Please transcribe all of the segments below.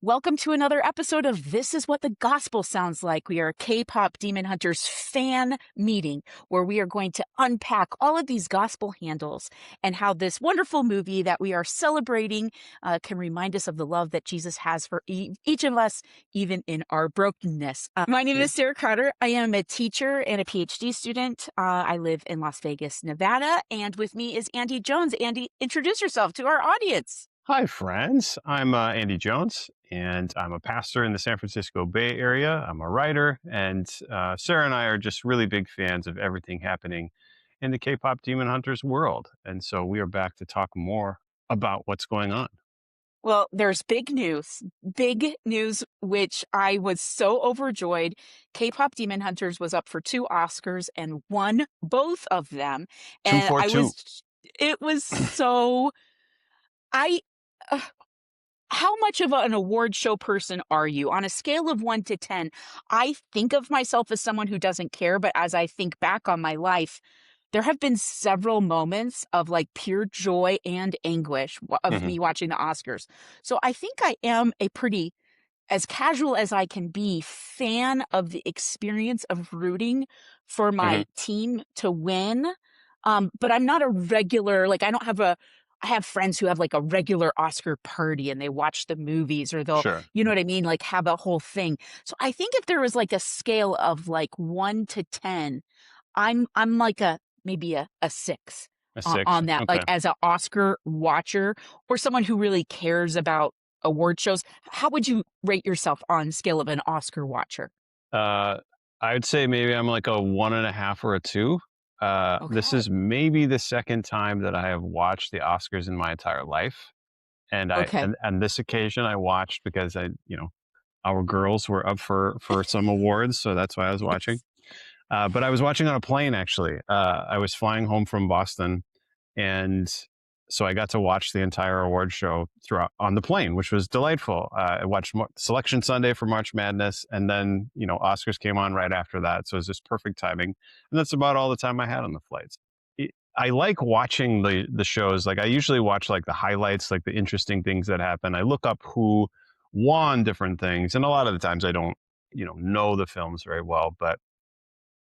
Welcome to another episode of This Is What the Gospel Sounds Like. We are a K-pop Demon Hunters fan meeting where we are going to unpack all of these gospel handles and how this wonderful movie that we are celebrating can remind us of the love that Jesus has for each of us, even in our brokenness. My name is Sarah Crowder. I am a teacher and a PhD student. I live in Las Vegas, Nevada, and with me is Andy Jones. Andy, introduce yourself to our audience. Hi, friends. I'm Andy Jones, and I'm a pastor in the San Francisco Bay Area. I'm a writer, and Sarah and I are just really big fans of everything happening in the K-pop Demon Hunters world. And so we are back to talk more about what's going on. Well, there's big news, which I was so overjoyed. K-pop Demon Hunters was up for 2 Oscars and won both of them. Two And for two. it was so, I, uh, how much of an award show person are you? On a scale of 1 to 10, I think of myself as someone who doesn't care, but as I think back on my life, there have been several moments of like pure joy and anguish of hmm me watching the Oscars. So I think I am a pretty, as casual as I can be, fan of the experience of rooting for hmm my team to win. But I'm not a regular, like I have friends who have like a regular Oscar party and they watch the movies or they'll, Sure. you know what I mean? Like have a whole thing. So I think if there was like a scale of like 1 to 10, I'm like maybe a 6 A six. on that, like Okay. as an Oscar watcher or someone who really cares about award shows. How would you rate yourself on scale of an Oscar watcher? Uh, I'd say maybe I'm like a 1.5 or a 2. This Okay. is maybe the second time that I have watched the Oscars in my entire life. And Okay. and this occasion I watched because our girls were up for some awards, so that's why I was watching. Yes. But I was watching on a plane actually. I was flying home from Boston, and so I got to watch the entire award show throughout on the plane, which was delightful. I watched Selection Sunday for March Madness, and then Oscars came on right after that, so it was just perfect timing. And that's about all the time I had on the flights. I like watching the shows. Like I usually watch like the highlights, like the interesting things that happen. I look up who won different things, and a lot of the times I don't know the films very well, but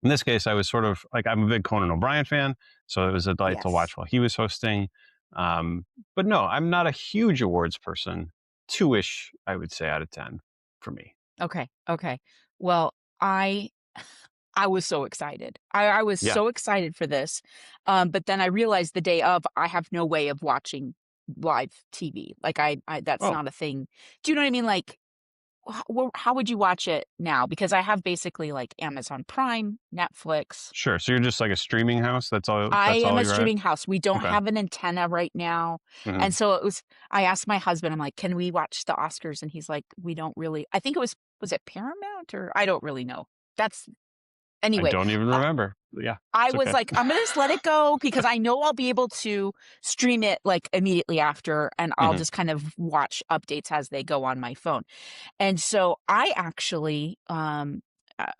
in this case, I was sort of like, I'm a big Conan O'Brien fan, so it was a delight to Yes. watch while he was hosting. But no, I'm not a huge awards person. 2-ish, I would say, out of 10 for me. Okay. Okay. Well, I I was so excited. I was Yeah. so excited for this. But then I realized the day of I have no way of watching live TV. Like I that's Oh, not a thing. Do you know what I mean? Like how would you watch it now? Because I have basically like Amazon Prime, Netflix. sure. So you're just like a streaming house. That's all. I That's am all a you're at. streaming house. We don't Okay. have an antenna right now. And hmm so I asked my husband, I'm like, can we watch the Oscars? And he's like, we don't really, I think was it Paramount or I don't really know. That's I anyway. don't even uh, remember. Yeah, I it's was okay. like, I'm gonna just let it go because I know I'll be able to stream it like immediately after, and I'll hmm just kind of watch updates as they go on my phone. And so I actually, uh,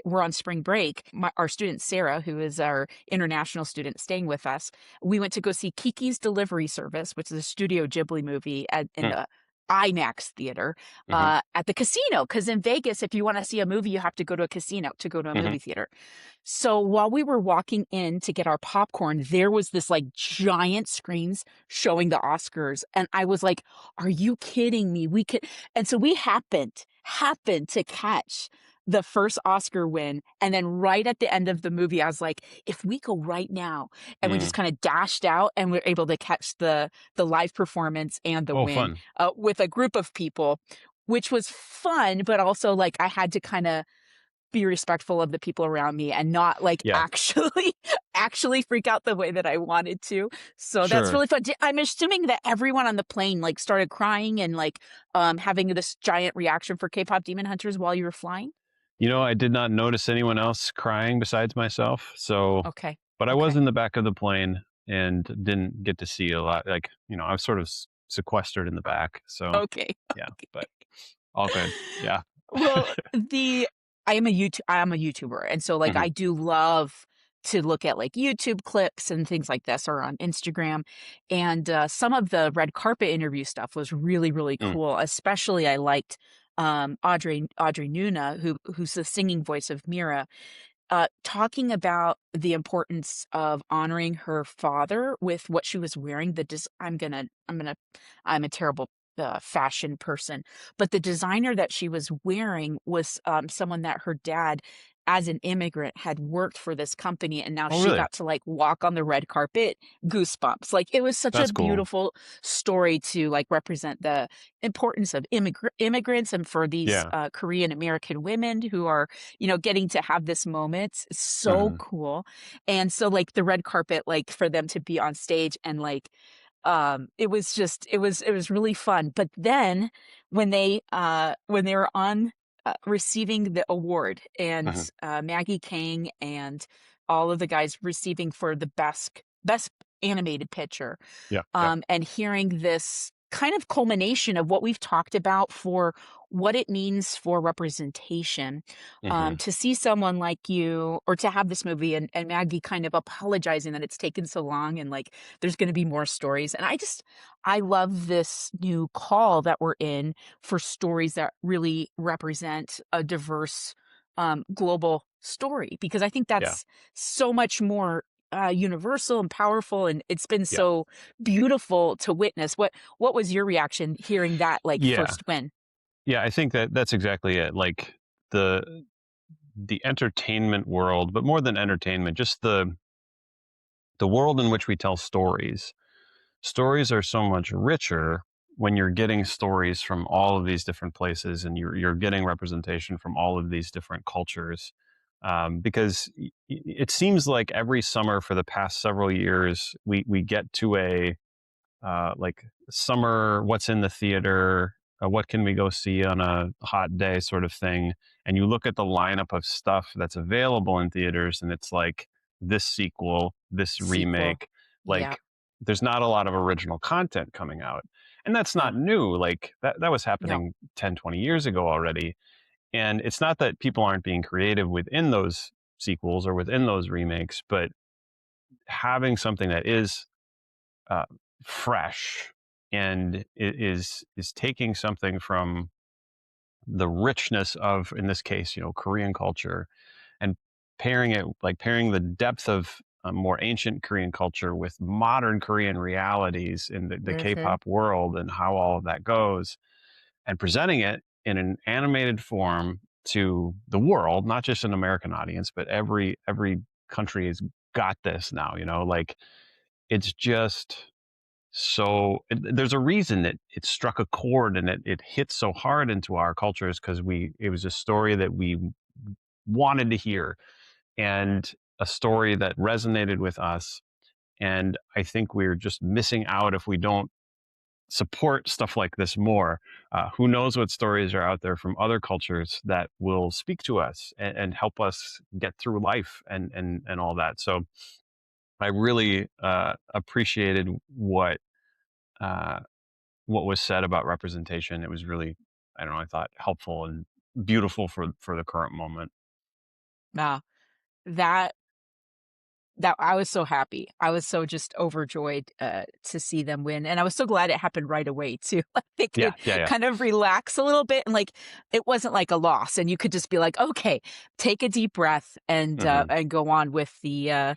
we're on spring break. Our student Sarah, who is our international student staying with us, we went to go see Kiki's Delivery Service, which is a Studio Ghibli movie in the IMAX theater hmm at the casino. Because in Vegas, if you want to see a movie, you have to go to a casino to go to a hmm movie theater. So while we were walking in to get our popcorn, there was this like giant screens showing the Oscars. And I was like, are you kidding me? We could. And so we happened to catch the first Oscar win. And then right at the end of the movie, I was like, if we go right now, and we hmm just kind of dashed out and we are able to catch the live performance and the Oh, win fun. with a group of people, which was fun, but also like I had to kind of be respectful of the people around me and not like Yeah, actually freak out the way that I wanted to. So that's sure. really fun. I'm assuming that everyone on the plane like started crying and like having this giant reaction for K-pop Demon Hunters while you were flying. I did not notice anyone else crying besides myself. So, Okay. but I was Okay. in the back of the plane and didn't get to see a lot. Like, I was sort of sequestered in the back. So, Okay. yeah, but all good. Yeah. Well, I am a YouTuber, and so like hmm I do love to look at like YouTube clips and things like this or on Instagram. And some of the red carpet interview stuff was really, really Mm. cool. Especially I liked Audrey Nuna, who's the singing voice of Mira, talking about the importance of honoring her father with what she was wearing. I'm a terrible fashion person, but the designer that she was wearing was someone that her dad, as an immigrant, had worked for this company, and now Oh, she really? got to like walk on the red carpet. Goosebumps! Like it was such a That's cool. beautiful story to like represent the importance of immigrants and for these Yeah. Korean American women who are getting to have this moment. It's so Hmm. cool. And so like the red carpet, like for them to be on stage and like it was really fun. But then when they were on receiving the award and Hmm. Maggie Kang and all of the guys receiving for the best animated picture, Yeah. Yeah. and hearing this kind of culmination of what we've talked about for what it means for representation, Hmm. to see someone like you or to have this movie and Maggie kind of apologizing that it's taken so long and like there's going to be more stories. And I love this new call that we're in for stories that really represent a diverse global story, because I think Yeah. that's so much more universal and powerful, and it's been Yeah. so beautiful to witness. What was your reaction hearing that like Yeah. first win? Yeah. I think that that's exactly it. Like the entertainment world, but more than entertainment, just the world in which we tell stories. Stories are so much richer when you're getting stories from all of these different places, and you're getting representation from all of these different cultures. Because it seems like every summer for the past several years, we get to a like summer, what's in the theater, what can we go see on a hot day sort of thing. And you look at the lineup of stuff that's available in theaters, and it's like this sequel, this Sequel. remake. Yeah. Like there's not a lot of original content coming out. And that's not No. new. Like that was No. happening 10, 20 years ago already. And it's not that people aren't being creative within those sequels or within those remakes, but having something that is uh, fresh and is taking something from the richness of, in this case, Korean culture, and pairing the depth of more ancient Korean culture with modern Korean realities in the Mhm. K-pop world and how all of that goes, and presenting it in an animated form to the world, not just an American audience, but every country has got this now. Like it's just there's a reason that it struck a chord and it hit so hard into our cultures, because it was a story that we wanted to hear, and a story that resonated with us. And I think we're just missing out if we don't support stuff like this more. Who knows what stories are out there from other cultures that will speak to us and help us get through life and all that. So I really appreciated uh, what was said about representation. It was really, I don't know, I thought helpful and beautiful for the current moment. Nah, that that I was so happy. I was so just overjoyed to see them win, and I was so glad it happened right away too. Like they Yeah, could yeah, yeah. kind of relax a little bit, and like it wasn't like a loss, and you could just be like, okay, take a deep breath Hmm. and go on with the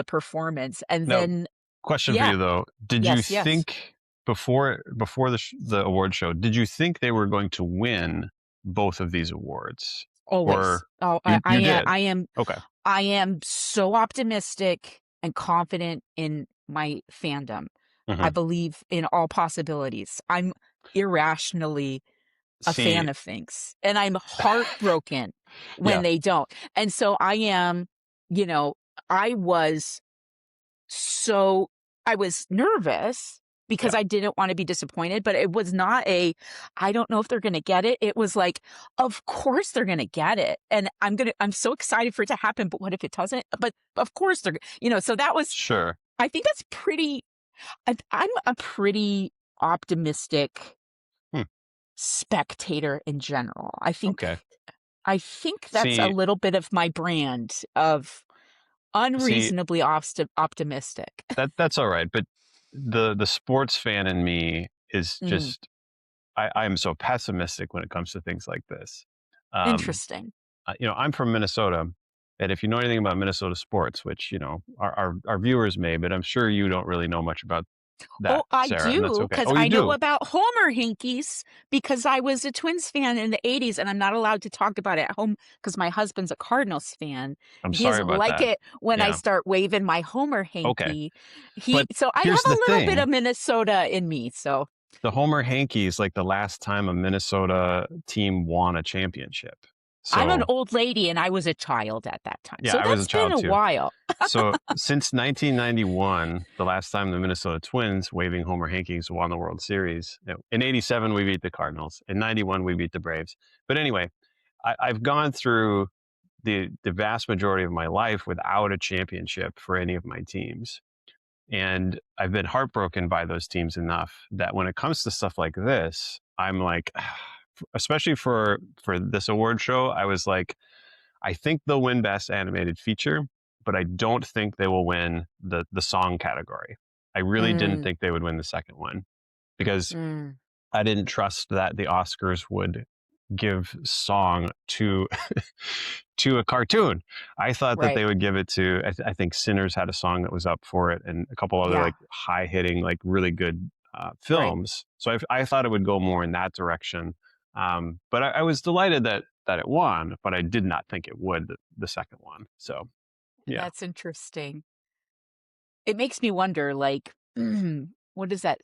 performance, and Now, then question for yeah, you though: did you yes, yes, think before the award show, did you think they were going to win both of these awards, always. or Oh, you did? Okay. I am so optimistic and confident in my fandom. I Hmm. believe in all possibilities. I'm irrationally a See, fan of things, and I'm heartbroken when yeah, they don't. And so I am, you know, I was so I was nervous because yeah, I didn't want to be disappointed, but it was not a I don't know if they're going to get it. It was like, of course they're going to get it. And I'm so excited for it to happen, but what if it doesn't? But of course so that was sure. I think that's pretty I'm a pretty optimistic Hmm. spectator in general. Okay. I think that's a See, little bit of my brand of See, unreasonably optimistic. that's all right, but the sports fan in me is Mm, just I'm so pessimistic when it comes to things like this. Um, interesting. I'm from Minnesota, and if you know anything about Minnesota sports, which our viewers may, but I'm sure you don't really know much about Oh, that, I Sarah, and that's do, okay. because Oh, you I know do? about Homer Hinkies because I was a Twins fan in the '80s, and I'm not allowed to talk about it at home because my husband's a Cardinals fan. I'm He sorry doesn't about like that. it when I Yeah. start waving my Homer Okay. Hinkie. But So I have here's a the little bit thing. of Minnesota in me. So The Homer Hankies, like the last time a Minnesota team won a championship. I'm an So old lady, and I was a child at that time. yeah, So I was a that's been child a too. while. So since 1991, the last time the Minnesota Twins, waving Homer Hankies, won the World Series. In '87, we beat the Cardinals. In '91, we beat the Braves. But anyway, I've gone through the vast majority of my life without a championship for any of my teams. And I've been heartbroken by those teams enough that when it comes to stuff like this, I'm like, especially for this award show, I was like, I think they'll win Best Animated Feature, but I don't think they will win the song category. I really didn't Mm, think they would win the second one because mm, I didn't trust that the Oscars would give song to to a cartoon. I thought that right. they would give it to. I think Sinners had a song that was up for it, and a couple other Yeah. like high hitting, like really good Right. films. So I thought it would go more in that direction. But I was delighted that it won, but I did not think it would the second one. So yeah. That's interesting. It makes me wonder, like, what does that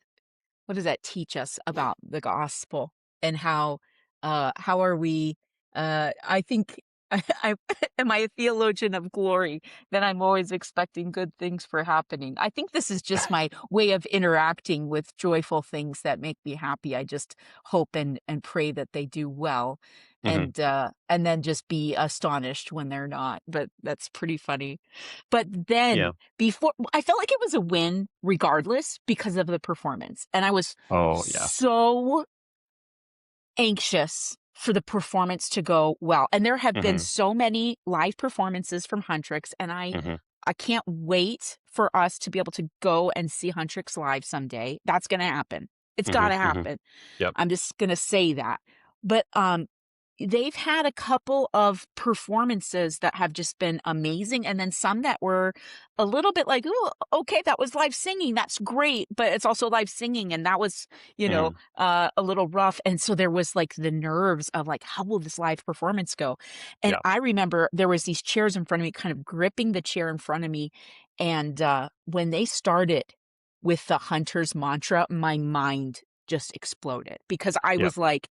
what does that teach us about the gospel and how are we I think I am I a theologian of glory, then I'm always expecting good things for happening. I think this is just my way of interacting with joyful things that make me happy. I just hope and pray that they do well, Hmm. and then just be astonished when they're not. But that's pretty funny. But Yeah. then before I felt like it was a win regardless because of the performance, and I was Oh yeah. so anxious for the performance to go well, and there have been Hmm. so many live performances from Huntrix, and Hmm. I can't wait for us to be able to go and see Huntrix live someday. That's gonna happen. It's Hmm. gotta Hmm. happen. Yep. I'm just gonna say that. But, they've had a couple of performances that have just been amazing, and then some that were a little bit like, "Ooh, okay, that was live singing, that's great," but it's also live singing, and that was, Hmm. a little rough, and so there was, like, the nerves of, like, how will this live performance go? And Yep. I remember there was these chairs in front of me, kind of gripping the chair in front of me, and, when they started with the hunter's mantra, my mind just exploded because I Yep. was like,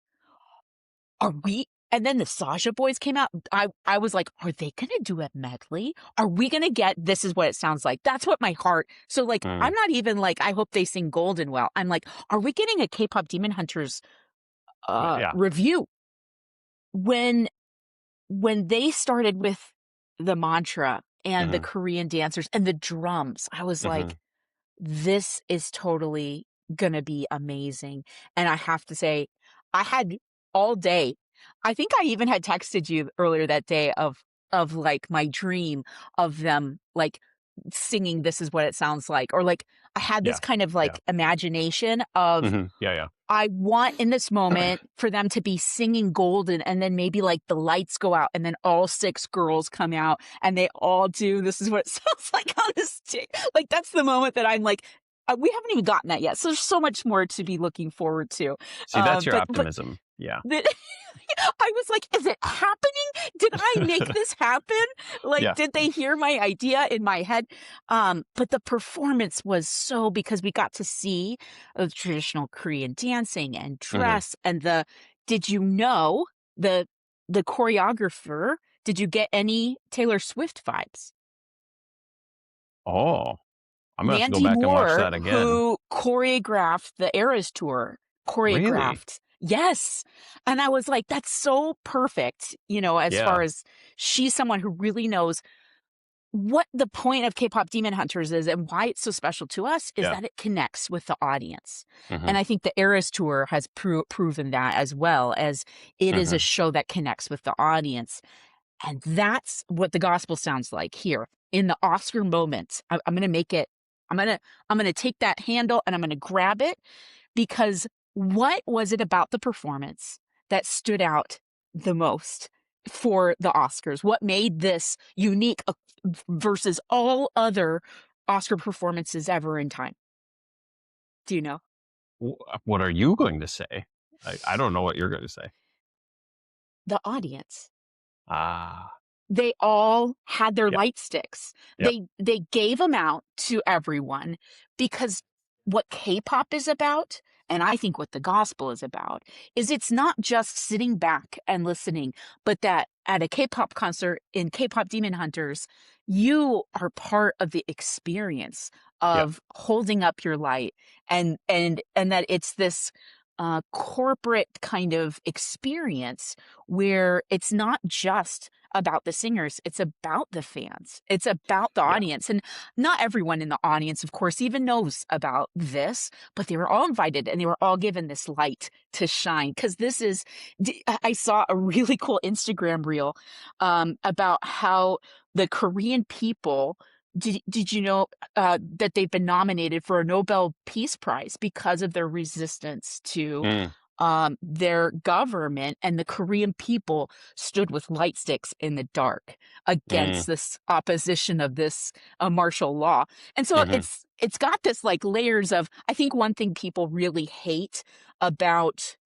"Are we" and then the Sasha Boys came out. I was like, "Are they gonna do a medley? Are we gonna get 'This Is What It Sounds Like'?" That's what my heart so, like, Mm. I'm not even like, "I hope they sing Golden well." I'm like, "Are we getting a K-pop Demon Hunters, Yeah. review?" When they started with the mantra and the Hmm. Korean dancers and the drums, I was Hmm. like, this is totally gonna be amazing, and I have to say, I had all day I think I even had texted you earlier that day of, like, my dream of them, like, singing "This Is What It Sounds Like," or, like, I had this Yeah. kind of, Yeah. like, imagination of Yeah. Yeah. I want in this moment for them to be singing Golden and then maybe, like, the lights go out and then all 6 girls come out and they all do "This Is What It Sounds Like" on the stage. Like, that's the moment that I'm like, we haven't even gotten that yet, so there's so much more to be looking forward to. See, that's your But optimism. Yeah. the I was like, "Is it happening? Did I make this happen? Like, Yeah. did they hear my idea in my head?" But the performance was so because we got to see the traditional Korean dancing and Hmm. dress and did you know the choreographer, did you get any Taylor Swift vibes? Oh, I'm gonna have to go Mandy back and watch Moore, that again. who choreographed the Eras Tour, Really? choreographed Yes, and I was like, "That's so perfect," as far Yeah. as she's someone who really knows what the point of K-pop Demon Hunters is and why it's so special to us is Yeah. that it connects with the audience, Hmm. and I think the Eras Tour has proven that as well as it is a Hmm. show that connects with the audience, And that's what the gospel sounds like here in the Oscar moment. I'm gonna make it. I'm gonna take that handle and I'm gonna grab it because what was it about the performance that stood out the most for the Oscars? What made this unique versus all other Oscar performances ever in time? Do you know? What are you going to say? I don't know what you're going to say. The audience. Ah, They all had their yep, light sticks. yep, They gave them out to everyone because what K-pop is about, and I think what the gospel is about, is it's not just sitting back and listening, but that at a K-pop concert in K-pop Demon Hunters, you are part of the experience yep, of holding up your light and that it's this corporate kind of experience where it's not just about the singers, it's about the fans, it's about the yeah, audience. And not everyone in the audience, of course, even knows about this, but they were all invited and they were all given this light to shine. Because this is, I saw a really cool Instagram reel about how the Korean people. Did you know that they've been nominated for a Nobel Peace Prize because of their resistance to mm, their government, and the Korean people stood with light sticks in the dark mm, against this opposition of this martial law. And so hmm, it's got this like layers of, I think one thing people really hate about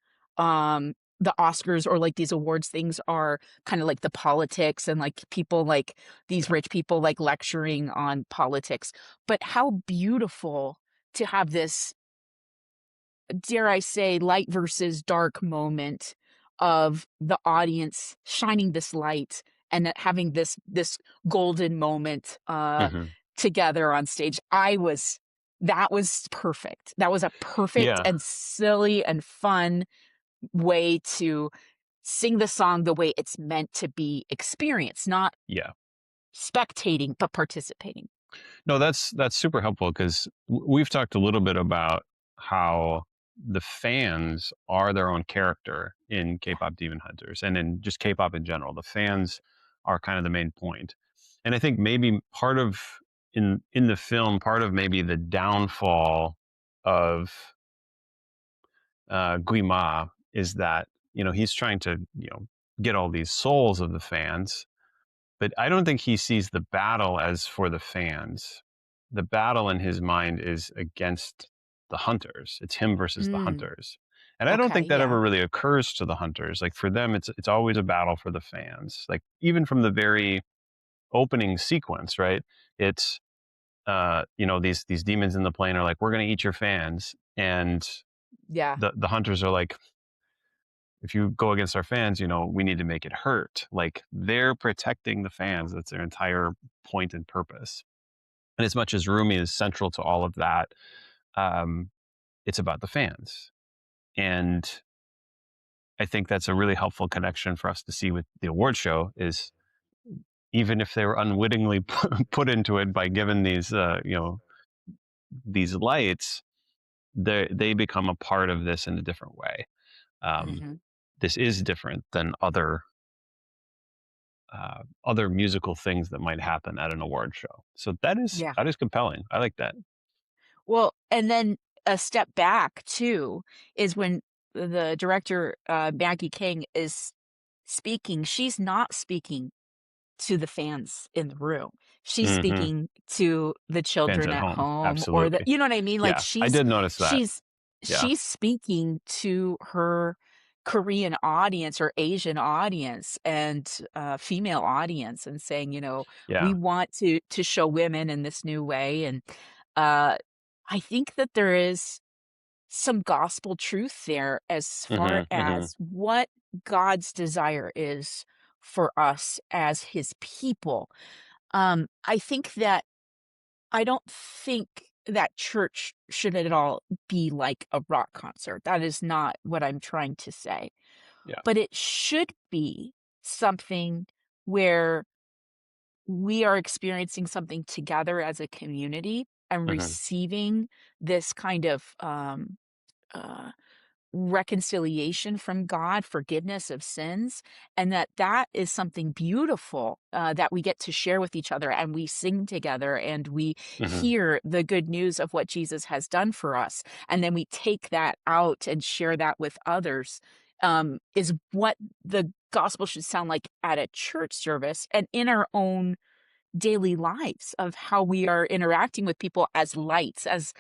the Oscars or like these awards things are kind of like the politics and like people like these yeah, rich people like lecturing on politics. But how beautiful to have this, dare I say, light versus dark moment of the audience shining this light and having this golden moment hmm, together on stage. That was perfect. That was a perfect yeah, and silly and fun way to sing the song the way it's meant to be experienced, not yeah. spectating, but participating. No, that's super helpful because we've talked a little bit about how the fans are their own character in Yeah. K-pop Demon Hunters and in just K-pop in general. The fans are kind of the main point, and I think maybe part of in the film, part of maybe the downfall of Guima is that he's trying to get all these souls of the fans, but I don't think he sees the battle as for the fans. The battle in his mind is against the hunters. It's him versus the Mm, hunters. And I don't okay. think that Yeah. ever really occurs to the hunters. Like for them, it's always a battle for the fans. Like even from the very opening sequence, right? It's these demons in the plane are like, we're gonna eat your fans. And Yeah. the hunters are like, if you go against our fans, we need to make it hurt. Like they're protecting the fans. That's their entire point and purpose. And as much as Rumi is central to all of that, um, it's about the fans. And I think that's a really helpful connection for us to see with the award show is even if they were unwittingly put into it by given these lights, they become a part of this in a different way. Um, Hmm. this is different than other musical things that might happen at an award show. So that is Yeah. that is compelling. I like that. Well, and then a step back too is when the director, Maggie King, is speaking, she's not speaking to the fans in the room. She's Hmm. speaking to the Fans children at at home, home or the, absolutely. you know what I mean? Like Yeah, I did notice that. she's Yeah, she's speaking to her Korean audience or Asian audience and female audience and saying, we yeah. want to show women in this new way. And uh I think that there is some gospel truth there as far Hmm, hmm. as what God's desire is for us as his people. I think that I don't think that church should at all be like a rock concert. That is not what I'm trying to say. Yeah. But it should be something where we are experiencing something together as a community and Hmm. receiving this kind of uh, reconciliation from God, forgiveness of sins, and that is something beautiful, that we get to share with each other, and we sing together, and we Hmm. hear the good news of what Jesus has done for us, and then we take that out and share that with others, is what the gospel should sound like at a church service and in our own daily lives of how we are interacting with people as lights, as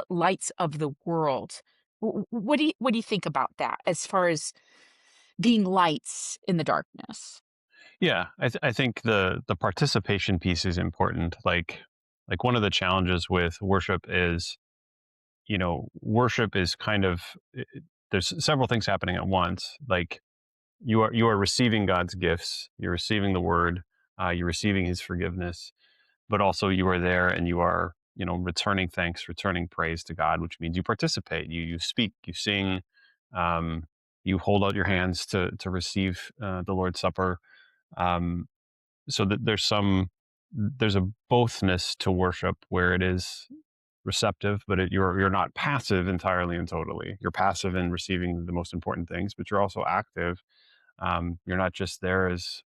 lights of the world. What do you think about that as far as being lights in the darkness? Yeah, I think the participation piece is important. Like one of the challenges with worship is, worship is kind of there's several things happening at once. Like you are receiving God's gifts, you're receiving the Word, you're receiving His forgiveness, but also you are there and you are, returning thanks, returning praise to God, which means you participate, you speak, you sing, um, you hold out your hands to receive the Lord's Supper. Um, so that there's a bothness to worship where it is receptive, but you're not passive entirely and totally. You're passive in receiving the most important things, but you're also active. You're not just there as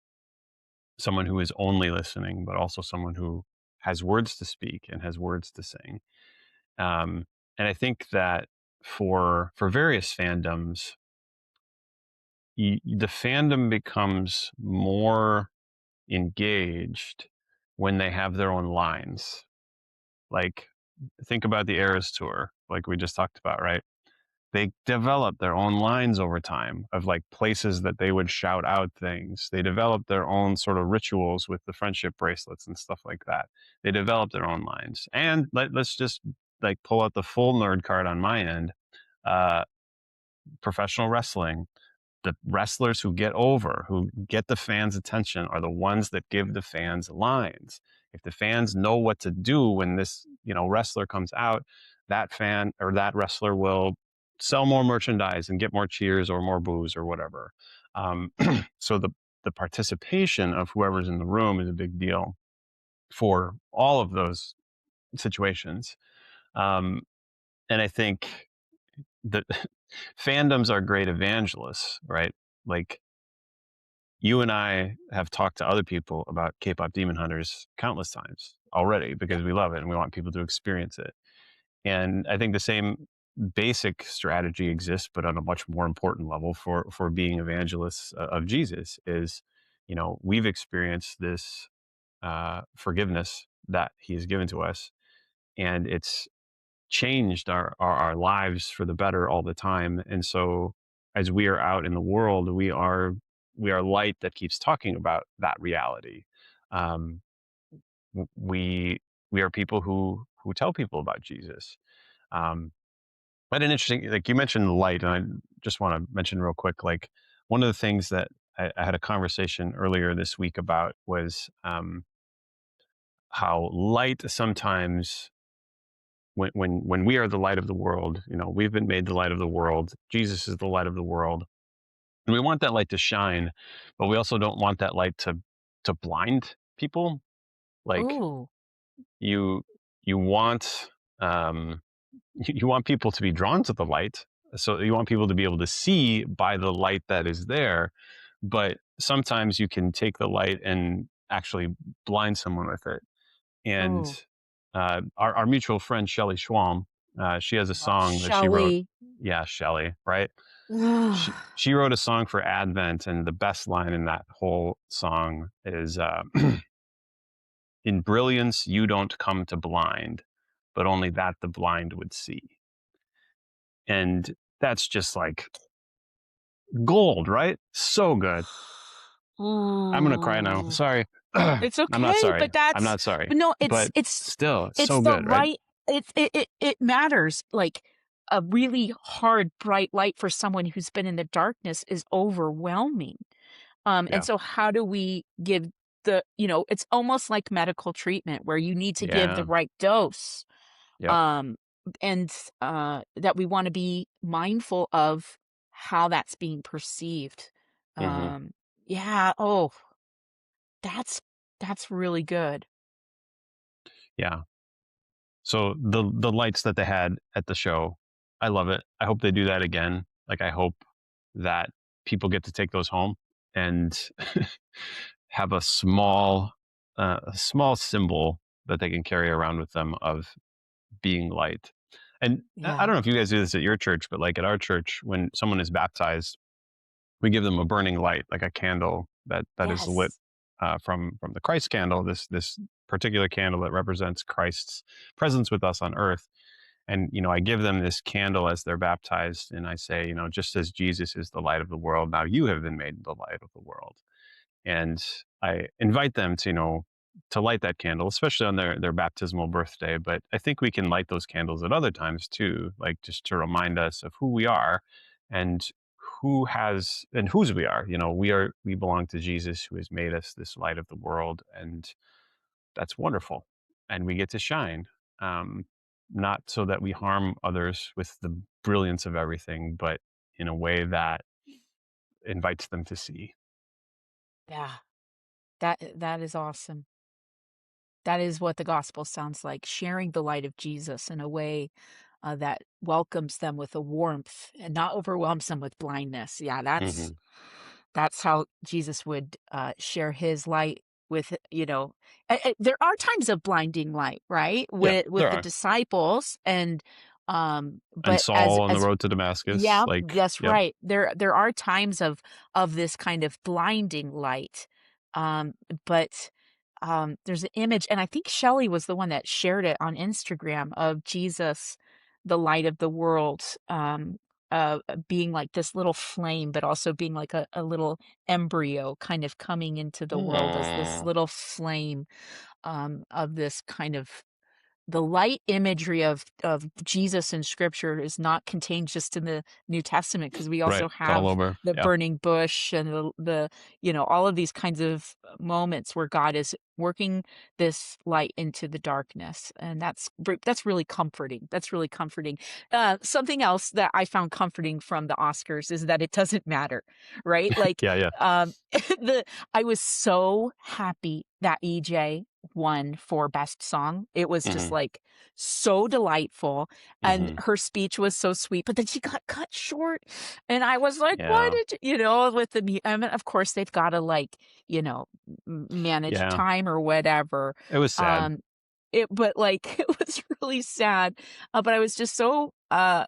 someone who is only listening, but also someone who has words to speak and has words to sing. Um, and I think that for various fandoms, the fandom becomes more engaged when they have their own lines. Like, think about the Eras tour, like we just talked about, right? They developed their own lines over time of like places that they would shout out things. They developed their own sort of rituals with the friendship bracelets and stuff like that. They developed their own lines. And let's just like pull out the full nerd card on my end. Uh, Professional wrestling, the wrestlers who get over, who get the fans' attention, are the ones that give the fans lines. If the fans know what to do when this, wrestler comes out, that fan or that wrestler will sell more merchandise and get more cheers or more boos or whatever. Um, so the participation of whoever's in the room is a big deal for all of those situations. Um, and I think that fandoms are great evangelists, right? Like, you and I have talked to other people about K-pop Demon Hunters countless times already Yeah. because we love it and we want people to experience it. And I think the same basic strategy exists, but on a much more important level for being evangelists of Jesus is, we've experienced this forgiveness that He has given to us, and it's changed our lives for the better all the time. And so as we are out in the world, we are light that keeps talking about that reality. Um, we we are people who tell people about Jesus. Um, but an interesting, like you mentioned light, and I just want to mention real quick, like one of the things that I had a conversation earlier this week about was how light sometimes when we are the light of the world, we've been made the light of the world. Jesus is the light of the world, and we want that light to shine, but we also don't want that light to blind people. Like, Ooh. you you want um, you want people to be drawn to the light, so you want people to be able to see by the light that is there, but sometimes you can take the light and actually blind someone with it. And Oh. our mutual friend Shelley Schwalm, she has a Oh, song that she wrote. Shelley. Yeah, Shelley, right? She wrote a song for Advent, and the best line in that whole song is, "In brilliance you don't come to blind, but only that the blind would see." And that's just like gold, right? So good. I'm gonna cry now. Ooh. Sorry. I'm It's not okay, sorry. but I'm that's not sorry. but no, it's But it's still, it's it's so the good, right? right it matters, like, a really hard, bright light for someone who's been in the darkness is overwhelming, and Yeah. so how do we give it's almost like medical treatment where you need to give the Yeah. right dose, Yep. um, and, that we wanna be mindful of how that's being perceived. Hmm. Um, yeah, oh, that's that's really good. Yeah. So the lights that they had at the show, I love it. I hope they do that again. Like, I hope that people get to take those home and have a small symbol that they can carry around with them of being light. And I Yeah. don't know if you guys do this at your church, but like at our church, when someone is baptized, we give them a burning light, like a candle that is lit Yes. from the Christ candle. This particular candle that represents Christ's presence with us on earth. And I give them this candle as they're baptized, and I say, just as Jesus is the light of the world, now you have been made the light of the world. And I invite them to to light that candle, especially on their baptismal birthday. But I think we can light those candles at other times too, like just to remind us of who we are and whose we are. We belong to Jesus, who has made us this light of the world, and that's wonderful. And we get to shine, um, not so that we harm others with the brilliance of everything, but in a way that invites them to see. Yeah. That is awesome. That is what the gospel sounds like, sharing the light of Jesus in a way, that welcomes them with a warmth and not overwhelms them with blindness. Yeah, Hmm. that's how Jesus would, share his light with, there are times of blinding light, right? Yeah, With there the are. disciples And but Saul on the as road to Damascus, yeah, like, that's yep. right. There are times of this kind of blinding light. Um, but there's an image, and I think Shelley was the one that shared it on Instagram of Jesus, the light of the world, being like this little flame, but also being like a little embryo kind of coming into the world as this Mm, little flame of this kind of the light imagery of Jesus in scripture is not contained just in the New Testament, because we right. also It's all have over. the Yeah. burning bush and all of these kinds of moments where God is working this light into the darkness. And that's really comforting. That's really comforting. Something else that I found comforting from the Oscars is that it doesn't matter, right? Like, Yeah. Yeah. the I was so happy that EJ won for best song. It was just Hmm. like so delightful, and Hmm. her speech was so sweet, but then she got cut short, and I was like, "Why Yeah. did with the I mean, of course they've got to like, manage Yeah. time or whatever. It was sad. Um but like it was really sad. But I was just so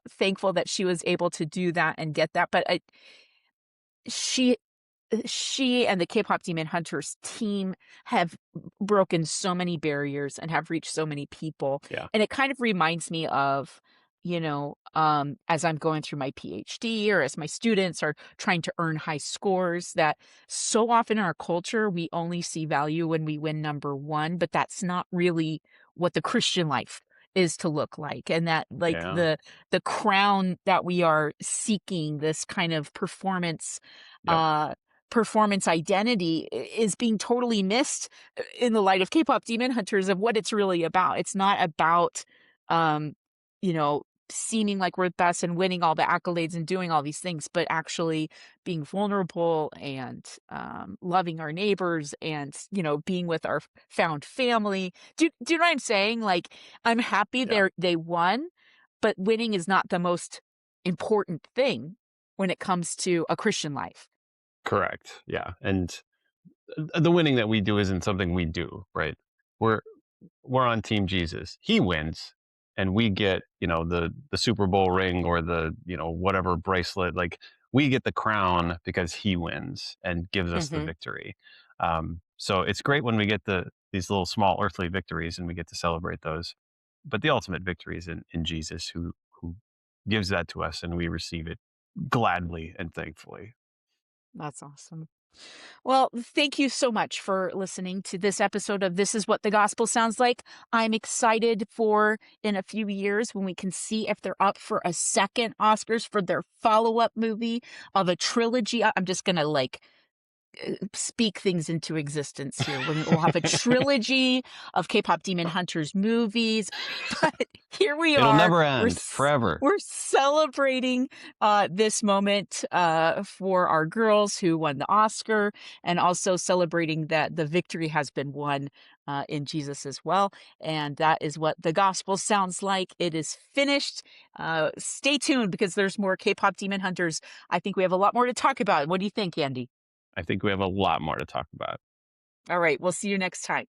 thankful that she was able to do that and get that. But she she and the K-pop Demon Hunters team have broken so many barriers and have reached so many people. Yeah. And it kind of reminds me of, as I'm going through my PhD or as my students are trying to earn high scores, that so often in our culture, we only see value when we win number one, but that's not really what the Christian life is to look like. And that like Yeah. the crown that we are seeking, this kind of Yep. uh performance identity is being totally missed in the light of K-pop Demon Hunters of what it's really about. It's not about, um, seeming like we're the best and winning all the accolades and doing all these things, but actually being vulnerable and loving our neighbors and, being with our found family. Do you know what I'm saying? Like, I'm happy Yeah. they won, but winning is not the most important thing when it comes to a Christian life. Correct. Yeah. And the winning that we do isn't something we do, right? We're we're on Team Jesus. He wins, and we get the Super Bowl ring or the whatever bracelet. Like, we get the crown because he wins and gives us the Hmm. victory. So it's great when we get these little small earthly victories and we get to celebrate those. But the ultimate victory is in Jesus, who gives that to us, and we receive it gladly and thankfully. That's awesome. Well, thank you so much for listening to this episode of This Is What the Gospel Sounds Like. I'm excited for in a few years when we can see if they're up for a second Oscars for their follow up movie of a trilogy. I'm just going to like speak things into existence here. We'll have a trilogy of K-pop Demon Hunters movies, but here we It'll are. never end forever. We're celebrating this moment for our girls who won the Oscar, and also celebrating that the victory has been won in Jesus as well. And that is what the gospel sounds like. It is finished. Stay tuned because there's more K-pop Demon Hunters. I think we have a lot more to talk about. What do you think, Andy? I think we have a lot more to talk about. All right, we'll see you next time.